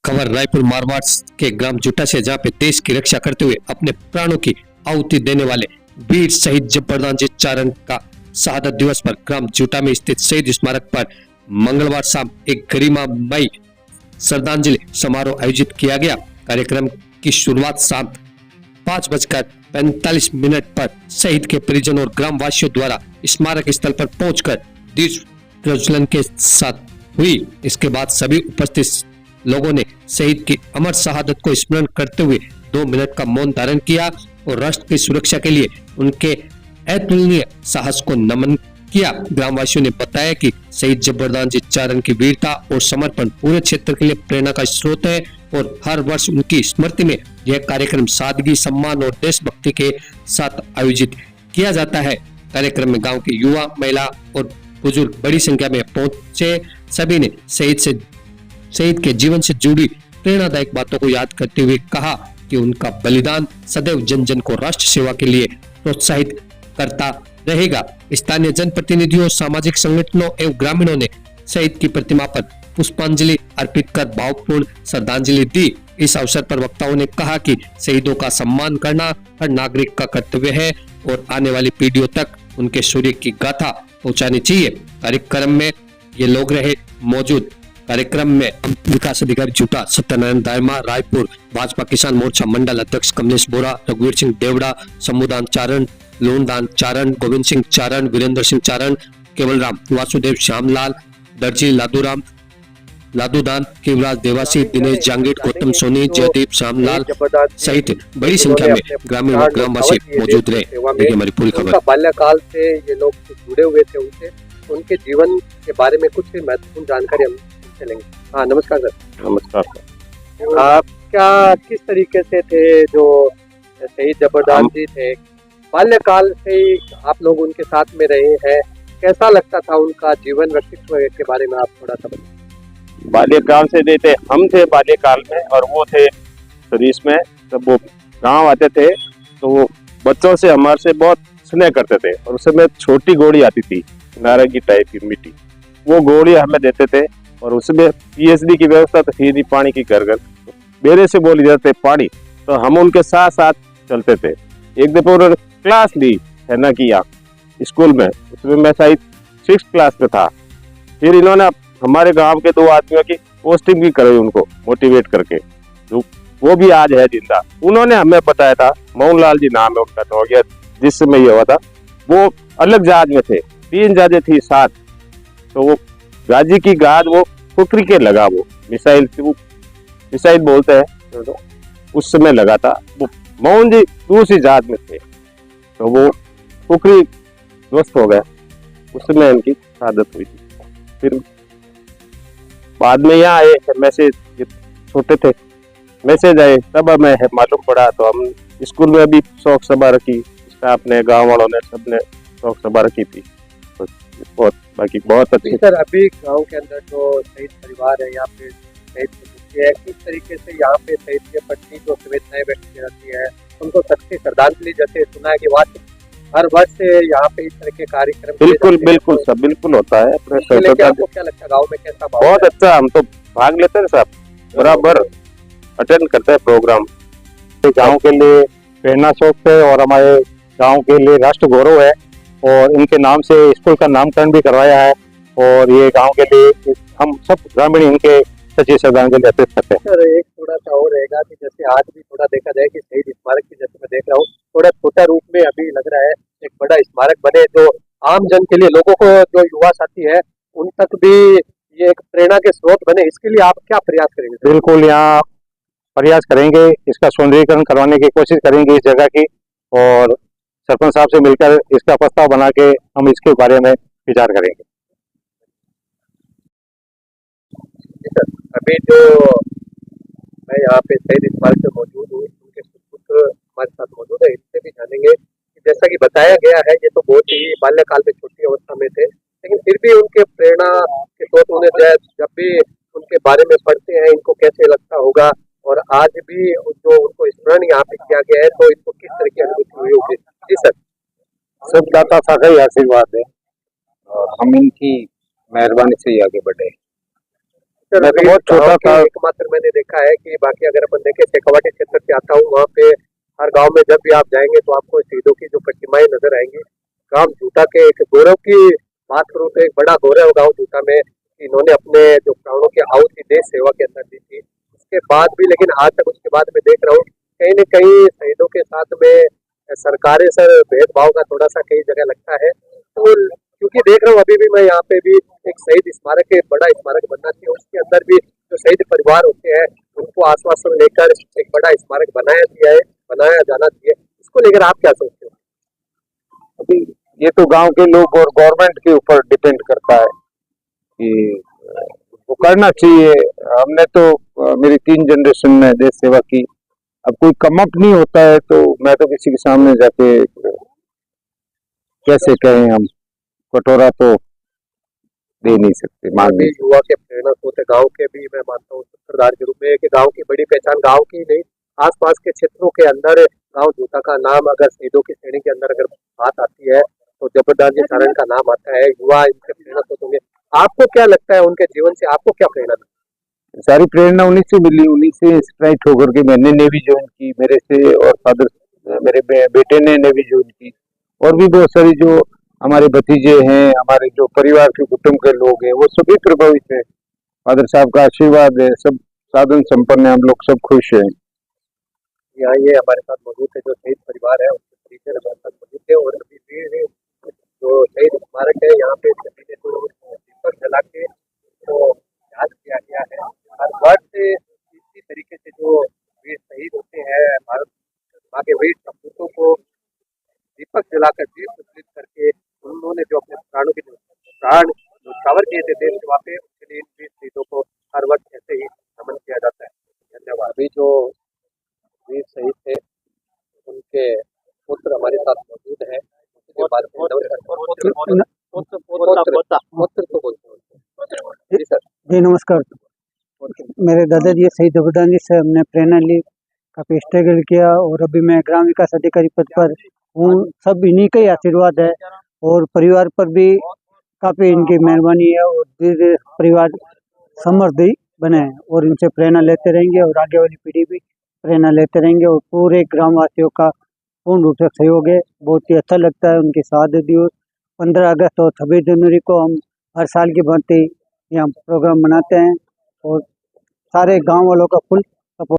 खबर रायपुर मारवाड़ के ग्राम जुटा से, जहां पे देश की रक्षा करते हुए अपने प्राणों की आहुति देने वाले वीर शहीद जब्बरदान जी चारण का शहादत दिवस पर ग्राम जुटा में स्थित शहीद स्मारक पर मंगलवार शाम एक गरिमामय श्रद्धांजलि समारोह आयोजित किया गया। कार्यक्रम की शुरुआत शाम 5:45 पर शहीद के परिजनों और ग्राम वासियों द्वारा स्मारक स्थल पर पहुंचकर दीप प्रज्वलन के साथ हुई। इसके बाद सभी उपस्थित लोगों ने शहीद की अमर शहादत को स्मरण करते हुए 2 मिनट का मौन धारण किया और राष्ट्र की सुरक्षा के लिए उनके अतुलनीय साहस को नमन किया। ग्रामवासियों ने बताया कि शहीद जब्बरदान जी चारण की वीरता और समर्पण पूरे क्षेत्र के लिए प्रेरणा का स्रोत है और हर वर्ष उनकी स्मृति में यह कार्यक्रम सादगी, सम्मान और देशभक्ति के साथ आयोजित किया जाता है। कार्यक्रम में गांव के युवा, महिला और बुजुर्ग बड़ी संख्या में पहुंचे। सभी ने शहीद के जीवन से जुड़ी प्रेरणादायक बातों को याद करते हुए कहा कि उनका बलिदान सदैव जन जन को राष्ट्र सेवा के लिए प्रोत्साहित करता रहेगा। स्थानीय जनप्रतिनिधियों, सामाजिक संगठनों एवं ग्रामीणों ने शहीद की प्रतिमा पर पुष्पांजलि अर्पित कर भावपूर्ण श्रद्धांजलि दी। इस अवसर पर वक्ताओं ने कहा कि शहीदों का सम्मान करना हर नागरिक का कर्तव्य है और आने वाली पीढ़ियों तक उनके शौर्य की गाथा पहुंचानी चाहिए। कार्यक्रम में ये लोग रहे मौजूद। कार्यक्रम में विकास अधिकारी जुटा सत्यनारायण दायमा, रायपुर भाजपा किसान मोर्चा मंडल अध्यक्ष कमलेश बोरा, रघुवीर सिंह देवड़ा, शंभुदान चारण, लोनदान चारण, गोविंद सिंह चारण, वीरेंद्र सिंह चारण, केवलराम, वासुदेव, श्यामलाल, दर्जी, लादूदान, केवराज, देवासी, दिनेश जांगीर, गौतम सोनी, जयदीप, श्यामलाल सहित बड़ी संख्या में ग्रामीण और ग्रामवासी मौजूद रहे। देखिए हमारी पूरी खबर। बाल्यकाल से ये लोग जुड़े हुए थे, उनके जीवन के बारे में कुछ महत्वपूर्ण जानकारी हम चलेंगे। हाँ, नमस्कार सर। नमस्कार सर। आप क्या किस तरीके से थे जो शहीद जब्बरदान जी थे? बाल्यकाल से ही आप लोग उनके साथ में रहे हैं, कैसा लगता था उनका जीवन, व्यक्तित्व के बारे में आप थोड़ा सा बताइए। बाल्यकाल से देते हम थे बाल्यकाल में और वो थे सर्विस में। जब वो गांव आते थे तो वो बच्चों से हमारे से बहुत स्नेह करते थे और उस समय छोटी गोली आती थी नारंगी टाइप की मिट्टी, वो गोली हमें देते थे और उसमें पीएचडी की व्यवस्था तो थी नहीं, पानी की घर घर बेरे से बोली जाते पानी, तो हम उनके साथ साथ चलते थे। एक दफा उन्होंने क्लास ली है ना कि स्कूल में, उसमें मैं शायद 6th क्लास में था। फिर इन्होंने हमारे गांव के 2 आदमियों की पोस्टिंग भी कराई उनको मोटिवेट करके, जो वो भी आज है जिंदा। उन्होंने हमें बताया था, मोहनलाल जी नाम है उनका, तो हो गया जिस समय ये हुआ था। वो अलग जहाज में थे, 3 जहाजें थी साथ, तो वो गाजी की गाद वो कुकरी के लगा, वो मिसाइल बोलते हैं तो उस समय लगा था। वो मोहन जी दूसरी जहाज में थे तो वो कुकरी ध्वस्त हो गया, उस समय उनकी शहादत हुई थी। फिर बाद में यहाँ आए मैसेज, छोटे थे मैसेज आए, तब हमें मालूम पड़ा। तो हम स्कूल में भी शौक सभा रखी, स्टाफ ने, गाँव वालों ने, सबने शौक सभा रखी थी। तो बहुत बाकी बहुत अच्छी। सर, अभी गांव के अंदर जो शहीद परिवार है, यहाँ पे शहीद है, किस तरीके से यहाँ पे शहीद के प्रति जो संवेदनाएं व्यक्त की जाती है, उनको सच्ची श्रद्धांजलि, जैसे सुना है कि हर वर्ष से यहाँ पे इस तरह के कार्यक्रम बिल्कुल सब बिल्कुल होता है। अपने आपको क्या लगता है गाँव में कैसा माहौल? बहुत अच्छा, हम तो भाग लेते हैं सब, बराबर अटेंड करते हैं प्रोग्राम। गांव के लिए प्रेरणा स्रोत है और हमारे गांव के लिए राष्ट्र गौरव है और इनके नाम से स्कूल का नामकरण भी करवाया है और ये गांव के लिए हम सब ग्रामीण इनके सच्ची श्रद्धांजलि अर्पित करते हैं। सर, एक थोड़ा सा और रहेगा कि जैसे आज भी थोड़ा देखा जाए कि शहीद स्मारक की, जैसे मैं देख रहा हूँ, थोड़ा छोटा रूप में अभी लग रहा है, एक बड़ा स्मारक बने जो आम जन के लिए, लोगों को, जो युवा साथी है उन तक भी ये एक प्रेरणा के स्रोत बने, इसके लिए आप क्या प्रयास करेंगे? बिल्कुल, यहाँ प्रयास करेंगे, इसका सौंदर्यीकरण करवाने की कोशिश करेंगे इस जगह की, और सरपंच साहब से मिलकर इसका प्रस्ताव बना के हम इसके बारे में विचार करेंगे। अभी जो मैं यहाँ पे शहीद स्मारक में मौजूद हूँ, उनके सुपुत्र हमारे साथ मौजूद है, इनसे भी जानेंगे कि जैसा कि बताया गया है, ये तो बहुत ही बाल्यकाल में छोटी अवस्था में थे, लेकिन फिर भी उनके प्रेरणा के स्रोत उन्हें जब भी उनके बारे में पढ़ते हैं, इनको कैसे लगता होगा, और आज भी जो उनको स्मरण यहाँ पे किया गया है, तो इनको किस तरह की अनुभूति हुई होगी? जी सर। सब दाता सा का ही आशीर्वाद है और हम इनकी मेहरबानी से ही आगे बढ़े। सर, मैं तो अभी बहुत छोटा गाँव के था। एकमात्र मैंने देखा है कि बाकी अगर अपन देखें शेखावाटी क्षेत्र से आता हूँ, वहाँ पे हर गांव में जब भी आप जाएंगे तो आपको शहीदों की जो प्रतिमाएं नजर आएंगी। गांव जूटा के एक गौरव की बात करूँ तो एक बड़ा गौरव गांव जूटा में कि इन्होंने अपने जो प्राणों की आहुति देश सेवा के अंदर दी थी। उसके बाद भी लेकिन आज तक उसके बाद मैं देख रहा हूँ कहीं न कहीं शहीदों के साथ में सरकारें सर भेदभाव का थोड़ा सा कई जगह लगता है। तो क्योंकि देख रहा हूँ अभी भी मैं यहाँ पे भी एक शहीद स्मारक है, बड़ा स्मारक बनना चाहिए, उसके अंदर भी जो शहीद परिवार होते हैं उनको आश्वासन लेकर एक बड़ा स्मारक बनाया जाना चाहिए। इसको लेकर आप क्या सोचते हो? अभी ये तो गांव के लोग और गवर्नमेंट के ऊपर डिपेंड करता है कि वो करना चाहिए। हमने तो मेरी 3 जनरेशन में देश सेवा की। अब कोई कम अप नहीं होता है तो मैं तो किसी के सामने जाके कैसे कहें, हम कटोरा तो दे नहीं सकते, मांग अभी नहीं सकते। युवा के प्रेरणा स्रोत है गाँव के भी, मैं मानता हूँ सूत्रधार के रूप में कि गाँव की बड़ी पहचान गाँव की नहीं आसपास के क्षेत्रों के अंदर गाँव जूटा का नाम अगर शहीदों की श्रेणी के अंदर अगर बात आती है तो जबरदार जी सारण का नाम आता है। युवा इनसे प्रेरणा स्रोत होंगे। आपको क्या लगता है उनके जीवन से आपको क्या प्रेरणा मिली? सारी प्रेरणा उन्हीं से मिली, उन्हीं से इंस्पायर्ड होकर के मैंने नेवी ज्वाइन की, मेरे से और फादर मेरे बेटे ने नेवी ज्वाइन की, और भी बहुत सारी जो हमारे भतीजे हैं, हमारे जो परिवार के कुटुंब के लोग हैं, वो सभी प्रभावित हैं। फादर साहब का आशीर्वाद है, सब साधन संपन्न है, हम लोग सब खुश हैं। यहाँ ये हमारे साथ मौजूद है जो शहीद परिवार है उसके परिजन हमारे साथ मौजूद है और अभी भी जो शहीद स्मारक है यहाँ पे सभी ने तो दीपक जला के तो याद किया गया है। हर वर्ष इसी तरीके से जो वीर शहीद होते हैं भारत माँ के वीर सपूतों को दीपक जलाकर दीप प्रज्वलित करके उन्होंने जो अपने प्राणों के प्राण न्यौछावर किए थे देश सेवा पे, उसके लिए इन वीर शहीदों को हर वर्ष ऐसे ही नमन किया जाता है। धन्यवाद। अभी जो वीर शहीद थे उनके पुत्र हमारे साथ मौजूद है। उसके बाद में पुत्र तो बोलते हैं। जी सर। जी नमस्कार। मेरे दादाजी शहीद जबरदान जी से हमने प्रेरणा ली, काफ़ी स्ट्रगल किया और अभी मैं ग्राम विकास अधिकारी पद पर हूँ। सब इन्हीं का ही आशीर्वाद है और परिवार पर भी काफ़ी इनकी मेहरबानी है और धीरे धीरे परिवार समृद्धि बने हैं और इनसे प्रेरणा लेते रहेंगे और आगे वाली पीढ़ी भी प्रेरणा लेते रहेंगे और पूरे ग्रामवासियों का पूर्ण रूप से सहयोग है। बहुत ही अच्छा लगता है उनकी शहादत दिवस 15 अगस्त और 26 जनवरी को हम हर साल की भांति यहाँ प्रोग्राम मनाते हैं और सारे गांव वालों का फुल